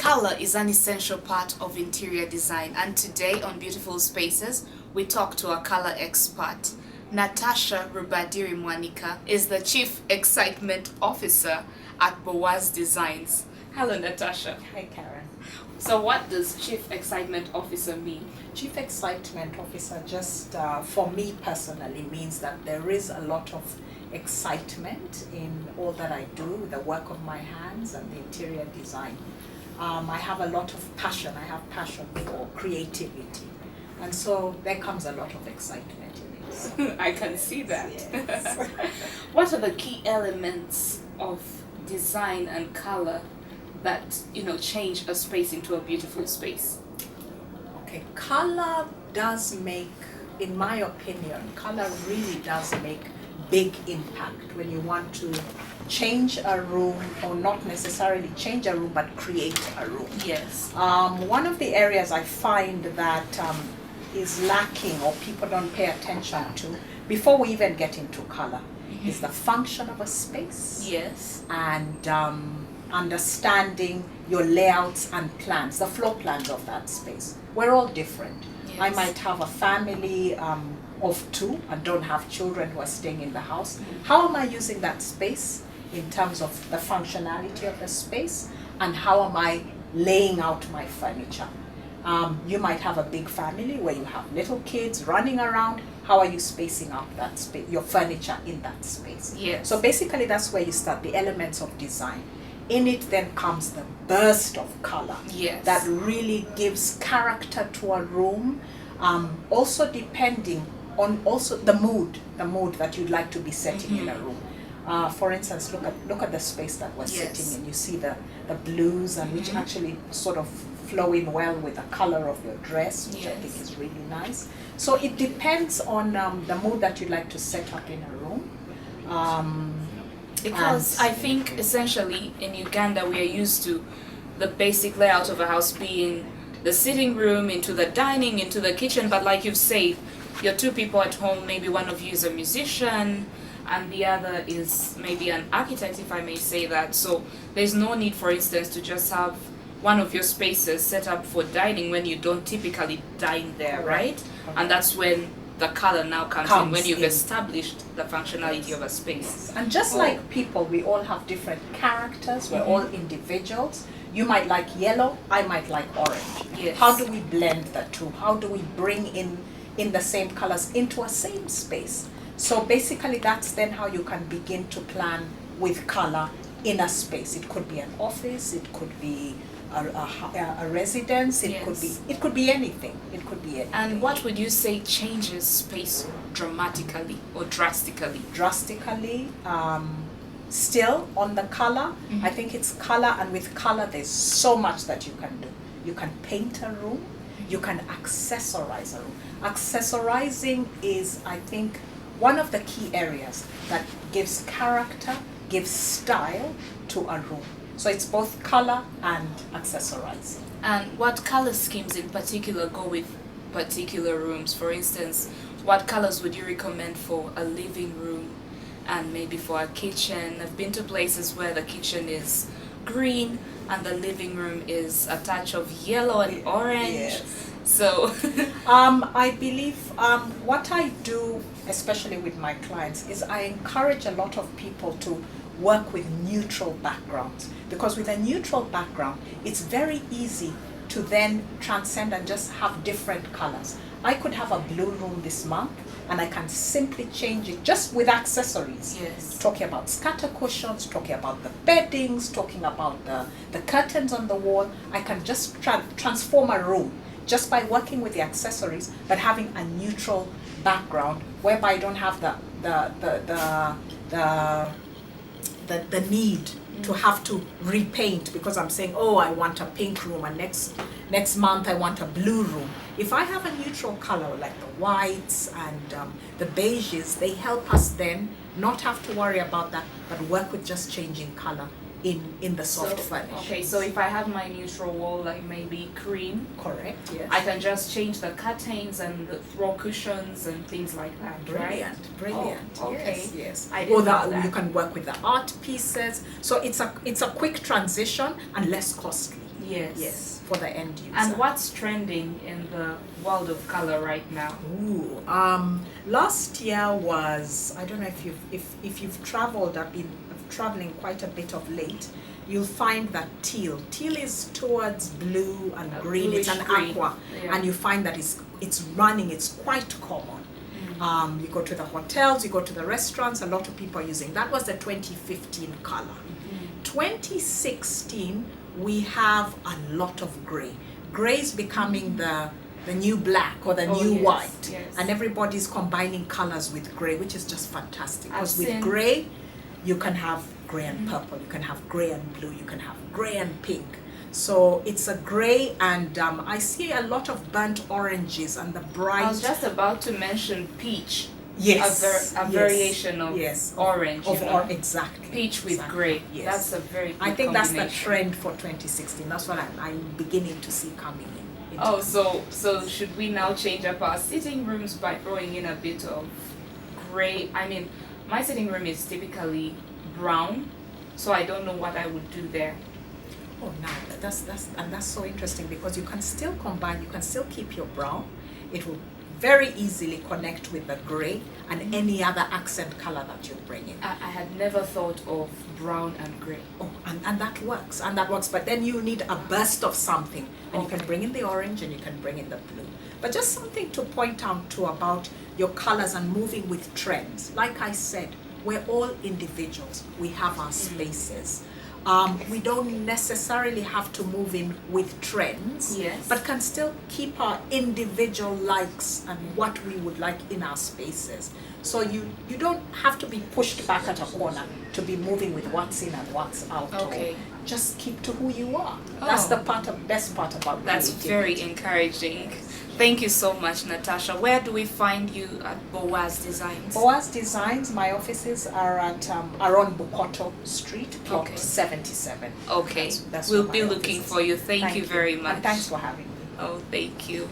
Color is an essential part of interior design, and today on Beautiful Spaces, we talk to a color expert. Natasha Rubadiri Mwanika is the Chief Excitement Officer at Boaz Designs. Hello, Natasha. Hi, Karen. So what does Chief Excitement Officer mean? Chief Excitement Officer just, for me personally, means that there is a lot of excitement in all that I do, the work of my hands and the interior design. I have a lot of passion. I have passion for creativity. And so there comes a lot of excitement in it. I can see that. Yes. What are the key elements of design and color that, change a space into a beautiful space? Okay, color does make, in my opinion, color really does make big impact when you want to change a room, or not necessarily change a room, but create a room. Yes. One of the areas I find that is lacking or people don't pay attention to before we even get into color is the function of a space. Yes. And understanding your layouts and plans, the floor plans of that space. We're all different. Yes. I might have a family of two and don't have children who are staying in the house. How am I using that space in terms of the functionality of the space, and how am I laying out my furniture? You might have a big family where you have little kids running around. How are you spacing out that space, your furniture in that space? Yes. So basically that's where you start, the elements of design. In it then comes the burst of color. Yes. That really gives character to a room. Also depending on also the mood that you'd like to be setting in a room. For instance, look at the space that we're sitting in. You see the blues, and which actually sort of flow in well with the color of your dress, which I think is really nice. So it depends on the mood that you'd like to set up in a room. Because I think essentially in Uganda we are used to the basic layout of a house being the sitting room into the dining, into the kitchen, but like you've said, you're two people at home, maybe one of you is a musician and the other is maybe an architect, if I may say that. So there's no need, for instance, to just have one of your spaces set up for dining when you don't typically dine there, right? And that's when the color now comes in, when you've established the functionality of a space. And just like people, we all have different characters, we're all individuals. You might like yellow, I might like orange. Yes. How do we blend the two? How do we bring in the same colors into a same space? So basically that's then how you can begin to plan with color in a space. It could be an office, it could be a residence, it could be anything. It could be anything. And what would you say changes space dramatically or drastically? Drastically, still on the color, I think it's color, and with color there's so much that you can do. You can paint a room, you can accessorize a room. Accessorizing is, I think, one of the key areas that gives character, gives style to a room. So it's both color and accessorizing. And what color schemes in particular go with particular rooms? For instance, what colors would you recommend for a living room and maybe for a kitchen? I've been to places where the kitchen is green and the living room is a touch of yellow and orange. Yes. So I believe what I do, especially with my clients, is I encourage a lot of people to work with neutral backgrounds, because with a neutral background it's very easy to then transcend and just have different colors. I could have a blue room this month and I can simply change it just with accessories. Yes. Talking about scatter cushions, talking about the beddings, talking about the curtains on the wall. I can just transform a room just by working with the accessories, but having a neutral background whereby I don't have the need to have to repaint because I'm saying, oh, I want a pink room, and next month I want a blue room. If I have a neutral color like the whites and the beiges, they help us then not have to worry about that, but work with just changing color in the soft furniture. Okay, so if I have my neutral wall, like maybe cream, correct, yes. I can just change the curtains and the throw cushions and things like that, right? Brilliant. Oh, okay. Yes. I didn't know that. You can work with the art pieces. So it's a quick transition and less costly. Yes. Yes, for the end user. And what's trending in the world of color right now? Ooh, last year was, I don't know if you've traveled. I've been traveling quite a bit of late. You'll find that teal is towards blue and green. It's an green. aqua, Yeah. and you find that it's running. It's quite common. You go to the hotels, you go to the restaurants. A lot of people are using. That was the 2015 color. 2016, we have a lot of gray. Gray is becoming the new black or the new yes, white, yes. and everybody's combining colors with gray, which is just fantastic. Because I've with seen- gray, you can have gray and purple, you can have gray and blue, you can have gray and pink. So it's a gray, and I see a lot of burnt oranges and the bright. I was just about to mention peach. Yes, A yes, variation of yes, orange. of you know? exactly. Peach with exactly, grey. Yes. That's a very good I think that's the combination. trend for 2016. That's what I'm beginning to see coming in. Oh, so should we now change up our sitting rooms by throwing in a bit of grey? I mean, my sitting room is typically brown, so I don't know what I would do there. Oh, no, that's so interesting because you can still combine. You can still keep your brown. It will very easily connect with the gray and any other accent color that you bring in. I had never thought of brown and grey. Oh, and that works, but then you need a burst of something, and you can Okay. bring in the orange and you can bring in the blue. But just something to point out to about your colors and moving with trends. Like I said, we're all individuals. We have our spaces. We don't necessarily have to move in with trends, Yes. but can still keep our individual likes and what we would like in our spaces. So you don't have to be pushed back at a corner to be moving with what's in and what's out. Okay. Just keep to who you are. That's Oh. the best part about That's creativity. very encouraging. Thank you so much, Natasha. Where do we find you at Boaz Designs? Boaz Designs, my offices are are on Bukoto Street, plot Okay. 77. Okay, That's we'll where be my looking office for is. you. Thank you very much. And thanks for having me. Oh, thank you.